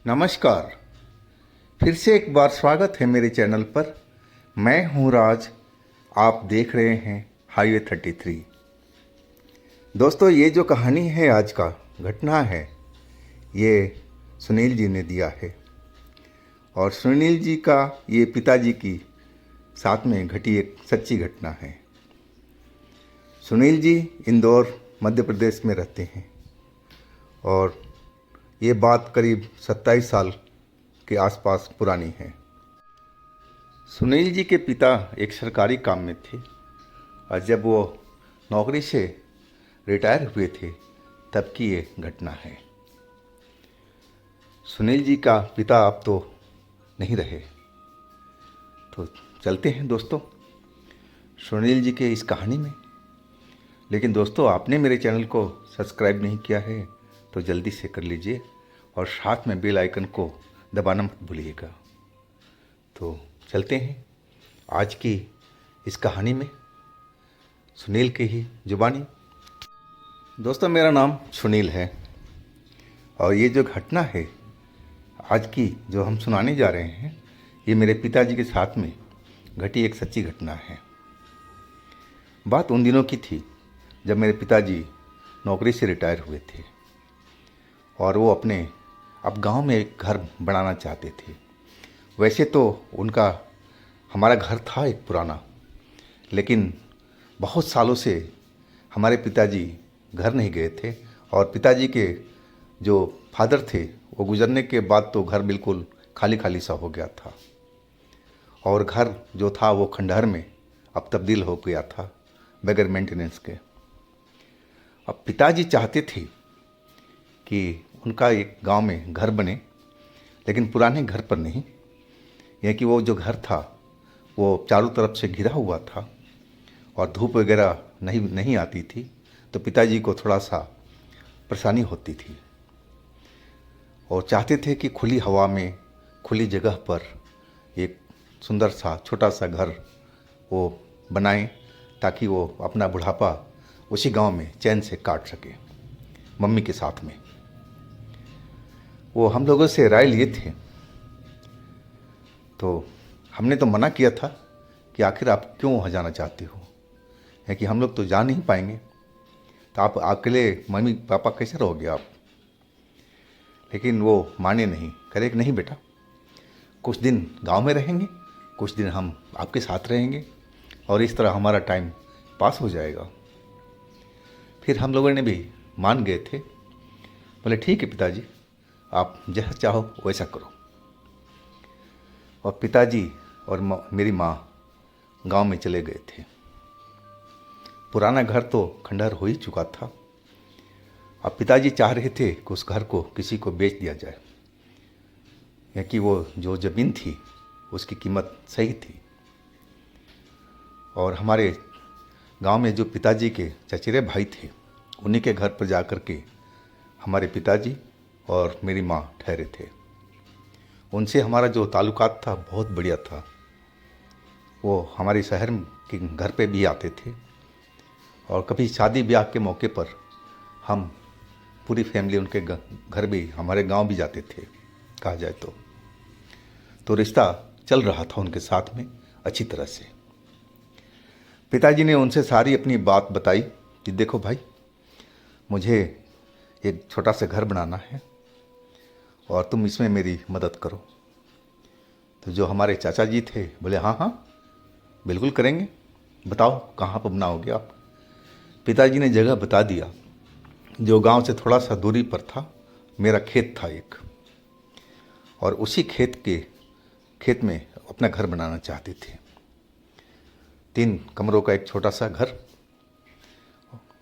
नमस्कार। फिर से एक बार स्वागत है मेरे चैनल पर। मैं हूं राज। आप देख रहे हैं हाईवे 33। दोस्तों, ये जो कहानी है, आज का घटना है, ये सुनील जी ने दिया है। और सुनील जी का ये पिताजी की साथ में घटी एक सच्ची घटना है। सुनील जी इंदौर मध्य प्रदेश में रहते हैं और ये बात करीब 27 साल के आसपास पुरानी है। सुनील जी के पिता एक सरकारी काम में थे और जब वो नौकरी से रिटायर हुए थे तब की ये घटना है। सुनील जी का पिता अब तो नहीं रहे। तो चलते हैं दोस्तों सुनील जी के इस कहानी में। लेकिन दोस्तों, आपने मेरे चैनल को सब्सक्राइब नहीं किया है तो जल्दी से कर लीजिए और साथ में बेल आइकन को दबाना मत भूलिएगा। तो चलते हैं आज की इस कहानी में, सुनील की ही जुबानी। दोस्तों, मेरा नाम सुनील है और ये जो घटना है आज की जो हम सुनाने जा रहे हैं, ये मेरे पिताजी के साथ में घटी एक सच्ची घटना है। बात उन दिनों की थी जब मेरे पिताजी नौकरी से रिटायर हुए थे और वो अपने अब गांव में एक घर बनाना चाहते थे। वैसे तो उनका हमारा घर था एक पुराना, लेकिन बहुत सालों से हमारे पिताजी घर नहीं गए थे और पिताजी के जो फादर थे वो गुजरने के बाद तो घर बिल्कुल खाली खाली सा हो गया था और घर जो था वो खंडहर में अब तब्दील हो गया था बगैर मेंटेनेंस के। अब पिताजी चाहते थे कि उनका एक गांव में घर बने, लेकिन पुराने घर पर नहीं। यह कि वो जो घर था वो चारों तरफ से घिरा हुआ था और धूप वगैरह नहीं आती थी, तो पिताजी को थोड़ा सा परेशानी होती थी और चाहते थे कि खुली हवा में, खुली जगह पर एक सुंदर सा छोटा सा घर वो बनाएं ताकि वो अपना बुढ़ापा उसी गांव में चैन से काट सके मम्मी के साथ में। वो हम लोगों से राय लिए थे, तो हमने तो मना किया था कि आखिर आप क्यों वहाँ जाना चाहते हो, है कि हम लोग तो जा नहीं पाएंगे, तो आप अकेले मम्मी पापा कैसे रहोगे आप। लेकिन वो माने नहीं, कहे कि नहीं बेटा, कुछ दिन गांव में रहेंगे, कुछ दिन हम आपके साथ रहेंगे और इस तरह हमारा टाइम पास हो जाएगा। फिर हम लोगों ने भी मान गए थे। बोले ठीक है पिताजी, आप जैसा चाहो वैसा करो। और पिताजी और मेरी माँ गांव में चले गए थे। पुराना घर तो खंडहर हो ही चुका था। अब पिताजी चाह रहे थे कि उस घर को किसी को बेच दिया जाए, या कि वो जो ज़मीन थी उसकी कीमत सही थी। और हमारे गांव में जो पिताजी के चचेरे भाई थे, उन्हीं के घर पर जा कर के हमारे पिताजी और मेरी माँ ठहरे थे। उनसे हमारा जो ताल्लुकात था बहुत बढ़िया था। वो हमारे शहर के घर पे भी आते थे और कभी शादी ब्याह के मौके पर हम पूरी फैमिली उनके घर भी, हमारे गांव भी जाते थे कहा जाए तो रिश्ता चल रहा था उनके साथ में अच्छी तरह से। पिताजी ने उनसे सारी अपनी बात बताई कि देखो भाई, मुझे एक छोटा सा घर बनाना है और तुम इसमें मेरी मदद करो। तो जो हमारे चाचा जी थे बोले हाँ हाँ बिल्कुल करेंगे, बताओ कहाँ पर बनाओगे आप। पिताजी ने जगह बता दिया, जो गांव से थोड़ा सा दूरी पर था मेरा खेत था एक, और उसी खेत में अपना घर बनाना चाहते थे। 3 कमरों का एक छोटा सा घर,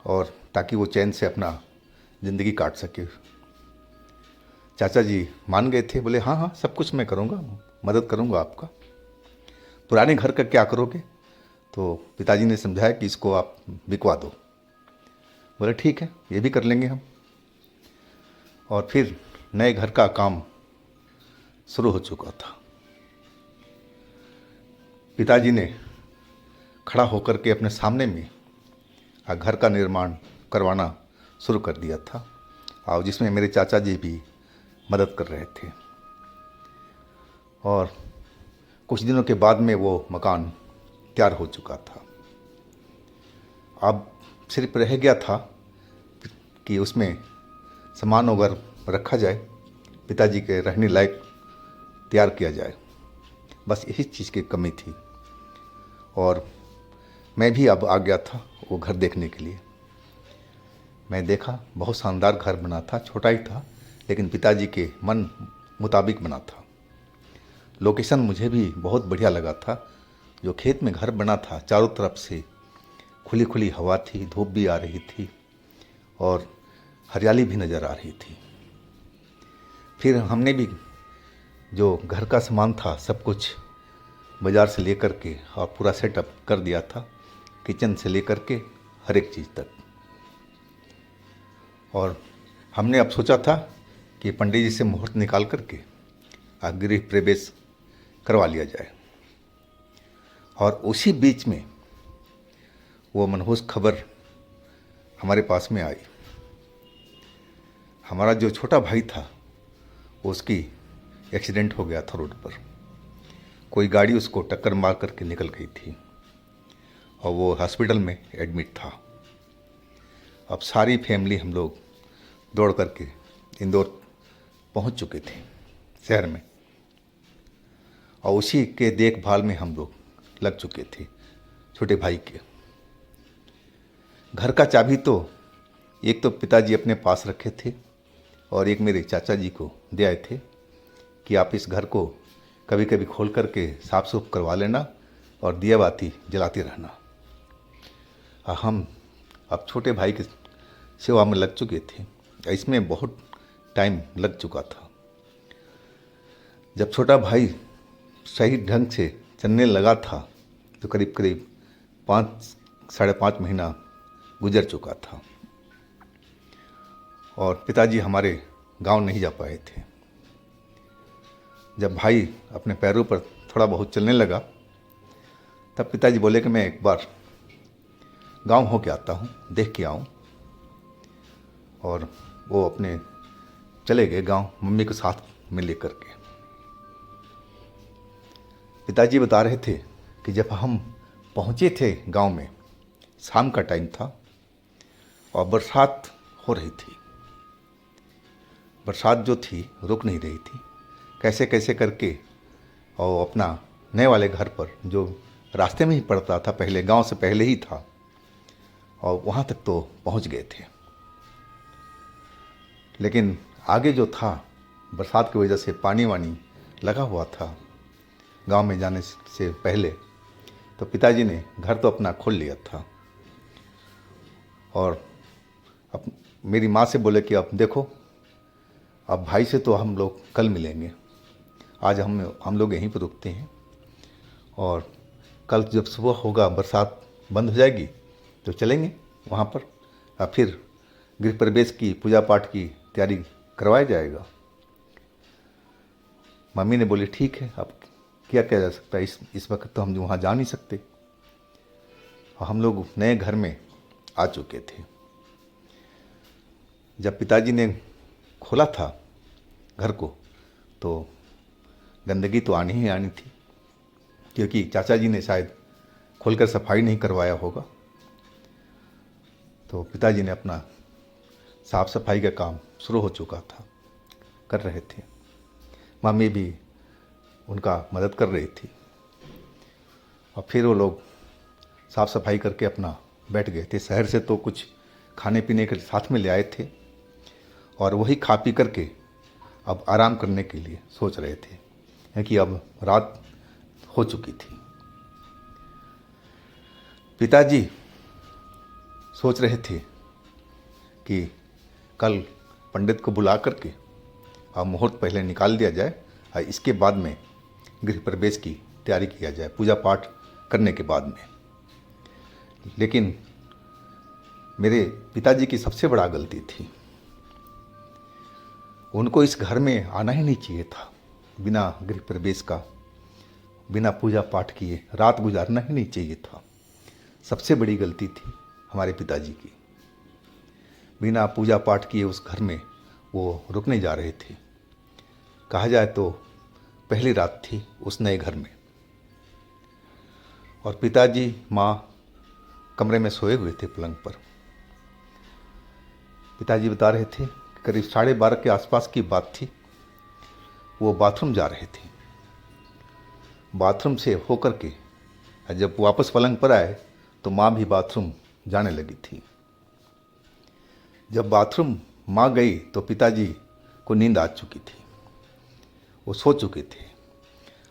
और ताकि वो चैन से अपना ज़िंदगी काट सके। चाचा जी मान गए थे, बोले हाँ हाँ सब कुछ मैं करूँगा, मदद करूँगा आपका। पुराने घर का क्या करोगे? तो पिताजी ने समझाया कि इसको आप बिकवा दो। बोले ठीक है, ये भी कर लेंगे हम। और फिर नए घर का काम शुरू हो चुका था। पिताजी ने खड़ा होकर के अपने सामने में घर का निर्माण करवाना शुरू कर दिया था, और जिसमें मेरे चाचा जी भी मदद कर रहे थे। और कुछ दिनों के बाद में वो मकान तैयार हो चुका था। अब सिर्फ रह गया था कि उसमें सामान वगैरह रखा जाए, पिताजी के रहने लायक तैयार किया जाए, बस यही चीज़ की कमी थी। और मैं भी अब आ गया था वो घर देखने के लिए। मैं देखा, बहुत शानदार घर बना था, छोटा ही था लेकिन पिताजी के मन मुताबिक बना था। लोकेशन मुझे भी बहुत बढ़िया लगा था। जो खेत में घर बना था, चारों तरफ से खुली खुली हवा थी, धूप भी आ रही थी और हरियाली भी नज़र आ रही थी। फिर हमने भी जो घर का सामान था सब कुछ बाज़ार से लेकर के और पूरा सेटअप कर दिया था, किचन से लेकर के हर एक चीज़ तक। और हमने अब सोचा था कि पंडित जी से मुहूर्त निकाल करके गृह प्रवेश करवा लिया जाए। और उसी बीच में वो मनहूस खबर हमारे पास में आई। हमारा जो छोटा भाई था उसकी एक्सीडेंट हो गया था रोड पर। कोई गाड़ी उसको टक्कर मार करके निकल गई थी और वो हॉस्पिटल में एडमिट था। अब सारी फैमिली हम लोग दौड़ करके इंदौर पहुंच चुके थे शहर में, और उसी के देखभाल में हम लोग लग चुके थे छोटे भाई के। घर का चाबी तो एक तो पिताजी अपने पास रखे थे और एक मेरे चाचा जी को दे आए थे कि आप इस घर को कभी कभी खोल करके साफ सुफ करवा लेना और दिया बाती जलाते रहना। हम अब छोटे भाई की सेवा में लग चुके थे। इसमें बहुत टाइम लग चुका था। जब छोटा भाई सही ढंग से चलने लगा था तो करीब करीब 5-5.5 महीना गुजर चुका था और पिताजी हमारे गांव नहीं जा पाए थे। जब भाई अपने पैरों पर थोड़ा बहुत चलने लगा तब पिताजी बोले कि मैं एक बार गांव होके आता हूँ, देख के आऊँ। और वो अपने चले गए गांव मम्मी को साथ में लेकर के। पिताजी बता रहे थे कि जब हम पहुँचे थे गांव में, शाम का टाइम था और बरसात हो रही थी। बरसात जो थी रुक नहीं रही थी, कैसे कैसे करके और अपना नए वाले घर पर जो रास्ते में ही पड़ता था, पहले गांव से पहले ही था, और वहाँ तक तो पहुँच गए थे। लेकिन आगे जो था बरसात की वजह से पानी वानी लगा हुआ था गांव में जाने से पहले, तो पिताजी ने घर तो अपना खोल लिया था और अब मेरी माँ से बोले कि अब देखो, अब भाई से तो हम लोग कल मिलेंगे, आज हम लोग यहीं पर रुकते हैं और कल जब सुबह होगा बरसात बंद हो जाएगी तो चलेंगे वहाँ पर, और फिर गृह प्रवेश की पूजा पाठ की तैयारी करवाया जाएगा। मम्मी ने बोली ठीक है, अब क्या किया जा सकता है, इस वक्त तो हम वहाँ जा नहीं सकते। और हम लोग नए घर में आ चुके थे। जब पिताजी ने खोला था घर को तो गंदगी तो आनी ही आनी थी, क्योंकि चाचा जी ने शायद खोलकर सफाई नहीं करवाया होगा। तो पिताजी ने अपना साफ सफाई का काम शुरू हो चुका था, कर रहे थे। मम्मी भी उनका मदद कर रही थी और फिर वो लोग साफ सफाई करके अपना बैठ गए थे। शहर से तो कुछ खाने पीने के साथ में ले आए थे और वही खा पी करके अब आराम करने के लिए सोच रहे थे, क्योंकि अब रात हो चुकी थी। पिताजी सोच रहे थे कि कल पंडित को बुला करके अब मुहूर्त पहले निकाल दिया जाए और इसके बाद में गृह प्रवेश की तैयारी किया जाए, पूजा पाठ करने के बाद में। लेकिन मेरे पिताजी की सबसे बड़ा गलती थी, उनको इस घर में आना ही नहीं चाहिए था। बिना गृह प्रवेश का, बिना पूजा पाठ किए रात गुजारना ही नहीं चाहिए था। सबसे बड़ी गलती थी हमारे पिताजी की। बिना पूजा पाठ किए उस घर में वो रुकने जा रहे थे। कहा जाए तो पहली रात थी उस नए घर में, और पिताजी माँ कमरे में सोए हुए थे पलंग पर। पिताजी बता रहे थे कि करीब 12:30 के आसपास की बात थी। वो बाथरूम जा रहे थे। बाथरूम से होकर के जब वापस पलंग पर आए तो माँ भी बाथरूम जाने लगी थी। जब बाथरूम माँ गई तो पिताजी को नींद आ चुकी थी, वो सो चुके थे।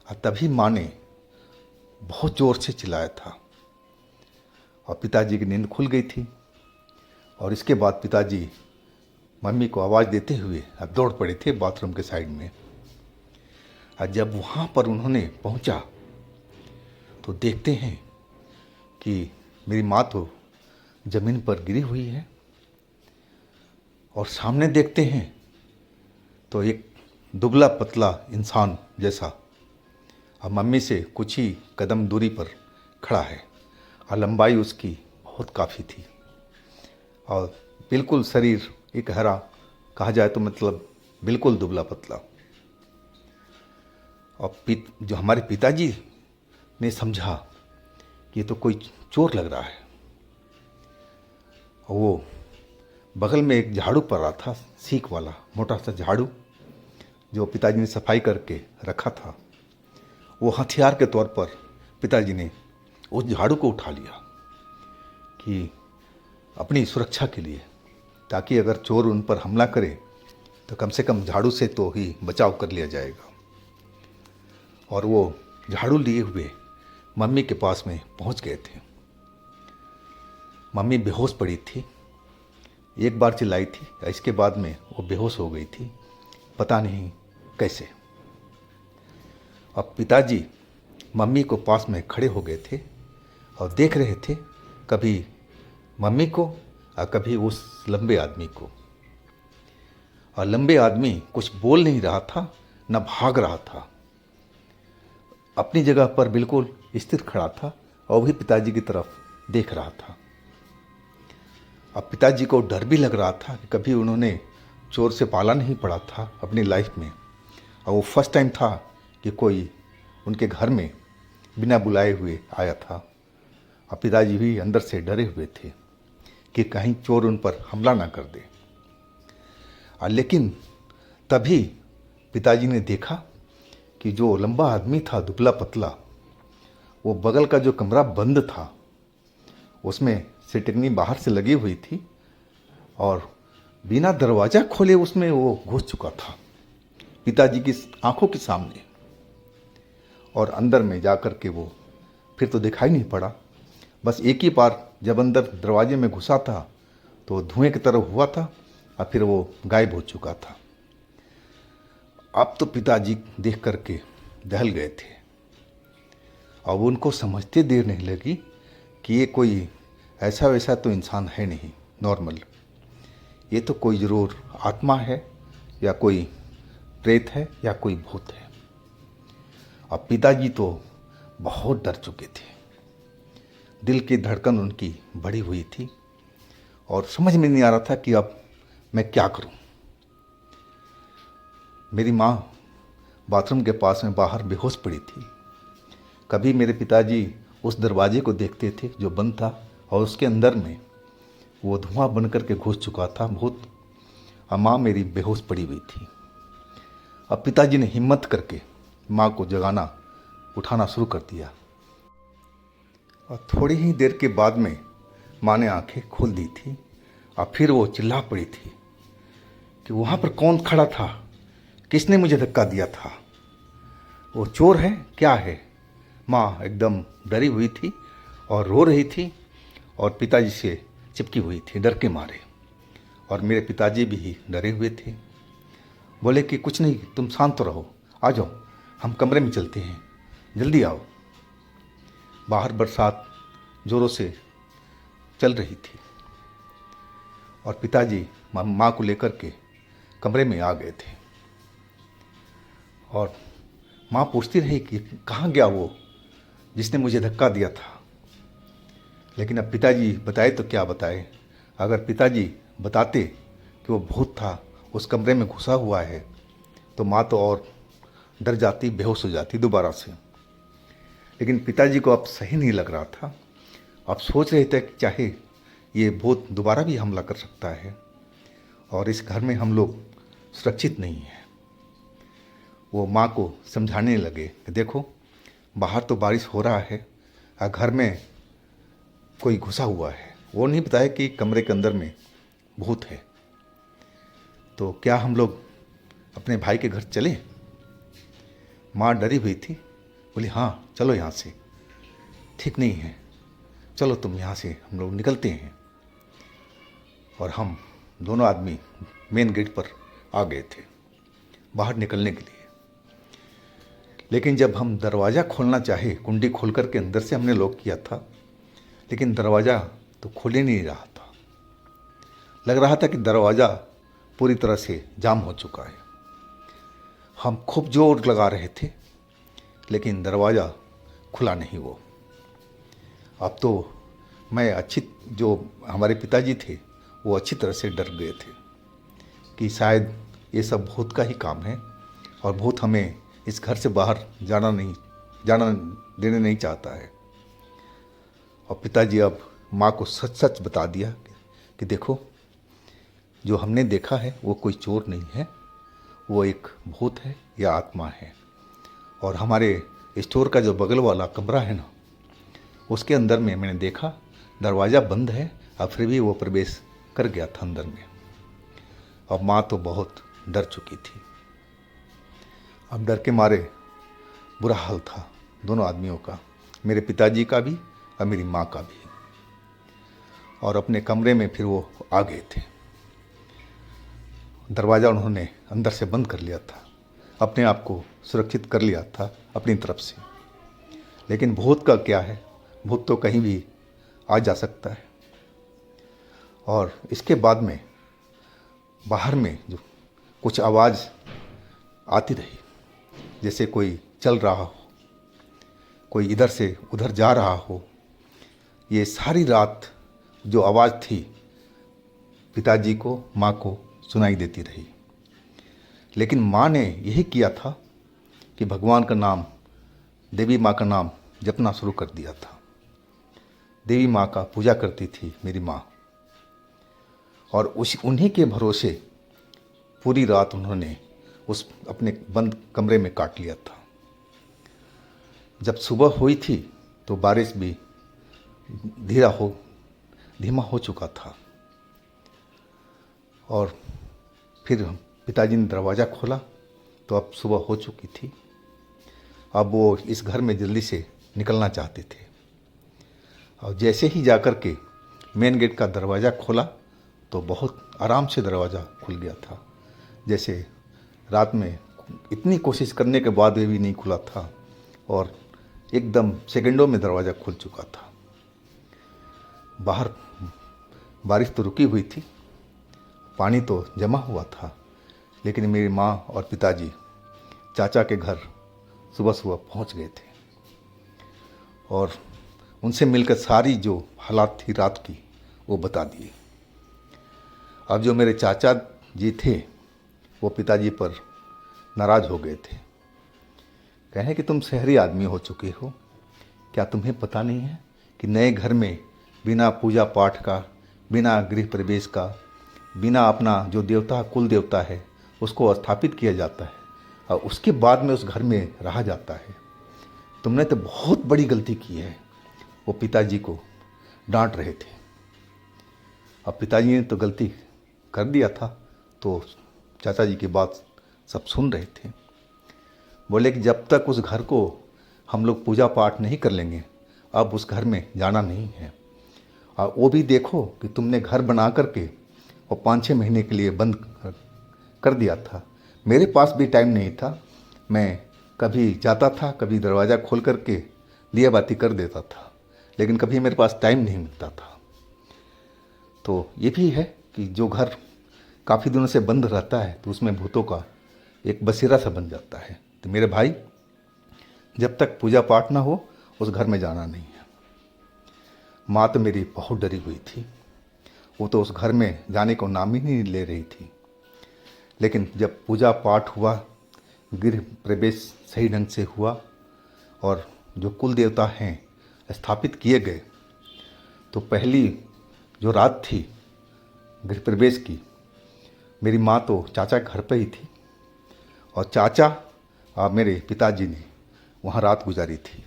और तभी माँ ने बहुत ज़ोर से चिल्लाया था और पिताजी की नींद खुल गई थी। और इसके बाद पिताजी मम्मी को आवाज़ देते हुए अब दौड़ पड़े थे बाथरूम के साइड में। और जब वहाँ पर उन्होंने पहुँचा तो देखते हैं कि मेरी माँ तो ज़मीन पर गिरी हुई है, और सामने देखते हैं तो एक दुबला पतला इंसान जैसा और मम्मी से कुछ ही कदम दूरी पर खड़ा है, और लंबाई उसकी बहुत काफ़ी थी, और बिल्कुल शरीर एक हरा, कहा जाए तो मतलब बिल्कुल दुबला पतला। और जो हमारे पिताजी ने समझा कि ये तो कोई चोर लग रहा है। और वो बगल में एक झाड़ू पड़ रहा था, सीख वाला मोटा सा झाड़ू जो पिताजी ने सफाई करके रखा था। वो हथियार के तौर पर पिताजी ने उस झाड़ू को उठा लिया कि अपनी सुरक्षा के लिए, ताकि अगर चोर उन पर हमला करे तो कम से कम झाड़ू से तो ही बचाव कर लिया जाएगा। और वो झाड़ू लिए हुए मम्मी के पास में पहुंच गए थे। मम्मी बेहोश पड़ी थी, एक बार चिल्लाई थी, इसके बाद में वो बेहोश हो गई थी, पता नहीं कैसे। अब पिताजी मम्मी को पास में खड़े हो गए थे और देख रहे थे कभी मम्मी को और कभी उस लंबे आदमी को। और लंबे आदमी कुछ बोल नहीं रहा था, न भाग रहा था, अपनी जगह पर बिल्कुल स्थिर खड़ा था और भी पिताजी की तरफ देख रहा था। अब पिताजी को डर भी लग रहा था कि कभी उन्होंने चोर से पाला नहीं पड़ा था अपनी लाइफ में, और वो फर्स्ट टाइम था कि कोई उनके घर में बिना बुलाए हुए आया था। और पिताजी भी अंदर से डरे हुए थे कि कहीं चोर उन पर हमला ना कर दे। लेकिन तभी पिताजी ने देखा कि जो लंबा आदमी था दुबला पतला, वो बगल का जो कमरा बंद था उसमें सिटकनी बाहर से लगी हुई थी, और बिना दरवाज़ा खोले उसमें वो घुस चुका था पिताजी की आंखों के सामने। और अंदर में जाकर के वो फिर तो दिखाई नहीं पड़ा। बस एक ही बार जब अंदर दरवाजे में घुसा था तो धुएं की तरह हुआ था और फिर वो गायब हो चुका था। अब तो पिताजी देख करके दहल गए थे। अब उनको समझते देर नहीं लगी कि ये कोई ऐसा वैसा तो इंसान है नहीं नॉर्मल, ये तो कोई ज़रूर आत्मा है या कोई प्रेत है या कोई भूत है। अब पिताजी तो बहुत डर चुके थे, दिल की धड़कन उनकी बढ़ी हुई थी और समझ में नहीं आ रहा था कि अब मैं क्या करूं। मेरी माँ बाथरूम के पास में बाहर बेहोश पड़ी थी। कभी मेरे पिताजी उस दरवाजे को देखते थे जो बंद था, और उसके अंदर में वो धुआं बन कर के घुस चुका था भूत, और माँ मेरी बेहोश पड़ी हुई थी। अब पिताजी ने हिम्मत करके माँ को जगाना उठाना शुरू कर दिया, और थोड़ी ही देर के बाद में माँ ने आंखें खोल दी थी। और फिर वो चिल्ला पड़ी थी कि वहाँ पर कौन खड़ा था, किसने मुझे धक्का दिया था, वो चोर है क्या है। माँ एकदम डरी हुई थी और रो रही थी और पिताजी से चिपकी हुई थी डर के मारे। और मेरे पिताजी भी डरे हुए थे, बोले कि कुछ नहीं, तुम शांत तो रहो, आ जाओ, हम कमरे में चलते हैं, जल्दी आओ। बाहर बरसात ज़ोरों से चल रही थी और पिताजी माँ को लेकर के कमरे में आ गए थे। और माँ पूछती रही कि कहाँ गया वो जिसने मुझे धक्का दिया था। लेकिन अब पिताजी बताए तो क्या बताए, अगर पिताजी बताते कि वो भूत था उस कमरे में घुसा हुआ है तो माँ तो और डर जाती, बेहोश हो जाती दोबारा से। लेकिन पिताजी को अब सही नहीं लग रहा था। अब सोच रहे थे कि चाहे ये भूत दोबारा भी हमला कर सकता है और इस घर में हम लोग सुरक्षित नहीं हैं। वो माँ को समझाने लगे कि देखो, बाहर तो बारिश हो रहा है और घर में कोई घुसा हुआ है। वो नहीं बताया कि कमरे के अंदर में भूत है। तो क्या हम लोग अपने भाई के घर चलें? माँ डरी हुई थी, बोली हाँ चलो यहाँ से, ठीक नहीं है, चलो तुम यहाँ से, हम लोग निकलते हैं। और हम दोनों आदमी मेन गेट पर आ गए थे बाहर निकलने के लिए। लेकिन जब हम दरवाज़ा खोलना चाहे, कुंडी खोल कर के अंदर से हमने लॉक किया था, लेकिन दरवाज़ा तो खोल ही नहीं रहा था। लग रहा था कि दरवाज़ा पूरी तरह से जाम हो चुका है। हम खूब जोर लगा रहे थे लेकिन दरवाज़ा खुला नहीं। वो अब तो जो हमारे पिताजी थे वो अच्छी तरह से डर गए थे कि शायद ये सब भूत का ही काम है और भूत हमें इस घर से बाहर जाना देने नहीं चाहता है। और पिताजी अब माँ को सच सच बता दिया कि देखो, जो हमने देखा है वो कोई चोर नहीं है, वो एक भूत है या आत्मा है। और हमारे स्टोर का जो बगल वाला कमरा है ना, उसके अंदर में मैंने देखा दरवाज़ा बंद है और फिर भी वो प्रवेश कर गया था अंदर में। अब माँ तो बहुत डर चुकी थी। अब डर के मारे बुरा हाल था दोनों आदमियों का, मेरे पिताजी का भी और मेरी माँ का भी। और अपने कमरे में फिर वो आ गए थे। दरवाज़ा उन्होंने अंदर से बंद कर लिया था, अपने आप को सुरक्षित कर लिया था अपनी तरफ से। लेकिन भूत का क्या है, भूत तो कहीं भी आ जा सकता है। और इसके बाद में बाहर में जो कुछ आवाज़ आती रही, जैसे कोई चल रहा हो, कोई इधर से उधर जा रहा हो। ये सारी रात जो आवाज़ थी पिताजी को, माँ को सुनाई देती रही। लेकिन माँ ने यही किया था कि भगवान का नाम, देवी माँ का नाम जपना शुरू कर दिया था। देवी माँ का पूजा करती थी मेरी माँ, और उन्हीं के भरोसे पूरी रात उन्होंने उस अपने बंद कमरे में काट लिया था। जब सुबह हुई थी तो बारिश भी धीमा हो चुका था। और फिर पिताजी ने दरवाज़ा खोला तो अब सुबह हो चुकी थी। अब वो इस घर में जल्दी से निकलना चाहते थे। और जैसे ही जाकर के मेन गेट का दरवाज़ा खोला तो बहुत आराम से दरवाज़ा खुल गया था। जैसे रात में इतनी कोशिश करने के बाद भी नहीं खुला था, और एकदम सेकंडों में दरवाज़ा खुल चुका था। बाहर बारिश तो रुकी हुई थी, पानी तो जमा हुआ था, लेकिन मेरी माँ और पिताजी चाचा के घर सुबह सुबह पहुँच गए थे और उनसे मिलकर सारी जो हालात थी रात की वो बता दिए। अब जो मेरे चाचा जी थे वो पिताजी पर नाराज़ हो गए थे। कहें कि तुम शहरी आदमी हो चुके हो, क्या तुम्हें पता नहीं है कि नए घर में बिना पूजा पाठ का, बिना गृह प्रवेश का, बिना अपना जो देवता कुल देवता है उसको स्थापित किया जाता है और उसके बाद में उस घर में रहा जाता है। तुमने तो बहुत बड़ी गलती की है। वो पिताजी को डांट रहे थे। अब पिताजी ने तो गलती कर दिया था, तो चाचा जी की बात सब सुन रहे थे। बोले कि जब तक उस घर को हम लोग पूजा पाठ नहीं कर लेंगे, अब उस घर में जाना नहीं है। और वो भी देखो कि तुमने घर बना करके और 5-6 महीने के लिए बंद कर दिया था। मेरे पास भी टाइम नहीं था, मैं कभी जाता था, कभी दरवाज़ा खोल करके दिया बाती कर देता था, लेकिन कभी मेरे पास टाइम नहीं मिलता था। तो ये भी है कि जो घर काफ़ी दिनों से बंद रहता है तो उसमें भूतों का एक बसेरा सा बन जाता है। तो मेरे भाई, जब तक पूजा पाठ ना हो उस घर में जाना नहीं है। माँ तो मेरी बहुत डरी हुई थी, वो तो उस घर में जाने को नाम ही नहीं ले रही थी। लेकिन जब पूजा पाठ हुआ, गृह प्रवेश सही ढंग से हुआ और जो कुल देवता हैं स्थापित किए गए, तो पहली जो रात थी गृह प्रवेश की, मेरी माँ तो चाचा के घर पे ही थी और चाचा और मेरे पिताजी ने वहाँ रात गुजारी थी।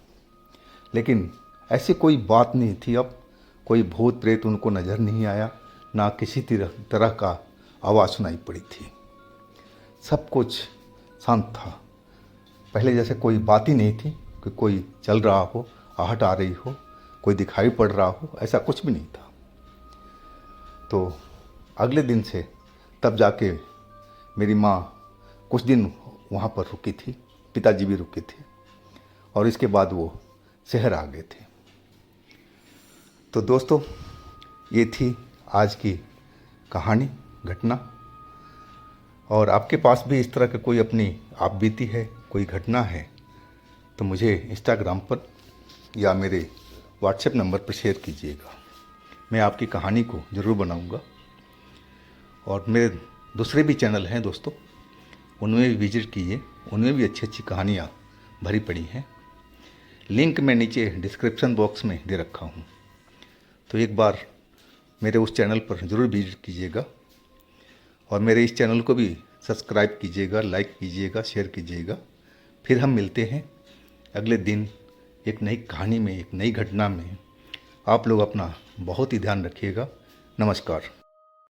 लेकिन ऐसी कोई बात नहीं थी, अब कोई भूत प्रेत उनको नज़र नहीं आया, ना किसी तरह का आवाज़ सुनाई पड़ी थी। सब कुछ शांत था। पहले जैसे कोई बात ही नहीं थी कि कोई चल रहा हो, आहट आ रही हो, कोई दिखाई पड़ रहा हो, ऐसा कुछ भी नहीं था। तो अगले दिन से तब जाके मेरी माँ कुछ दिन वहाँ पर रुकी थी, पिताजी भी रुके थे और इसके बाद वो शहर आ गए थे। तो दोस्तों, ये थी आज की कहानी, घटना। और आपके पास भी इस तरह का कोई अपनी आप बीती है, कोई घटना है, तो मुझे इंस्टाग्राम पर या मेरे व्हाट्सएप नंबर पर शेयर कीजिएगा। मैं आपकी कहानी को ज़रूर बनाऊंगा। और मेरे दूसरे भी चैनल हैं दोस्तों, उनमें भी विजिट कीजिए, उनमें भी अच्छी अच्छी कहानियाँ भरी पड़ी हैं। लिंक मैं नीचे डिस्क्रिप्शन बॉक्स में दे रखा हूँ, तो एक बार मेरे उस चैनल पर ज़रूर विजिट कीजिएगा और मेरे इस चैनल को भी सब्सक्राइब कीजिएगा, लाइक कीजिएगा, शेयर कीजिएगा। फिर हम मिलते हैं अगले दिन एक नई कहानी में, एक नई घटना में। आप लोग अपना बहुत ही ध्यान रखिएगा। नमस्कार।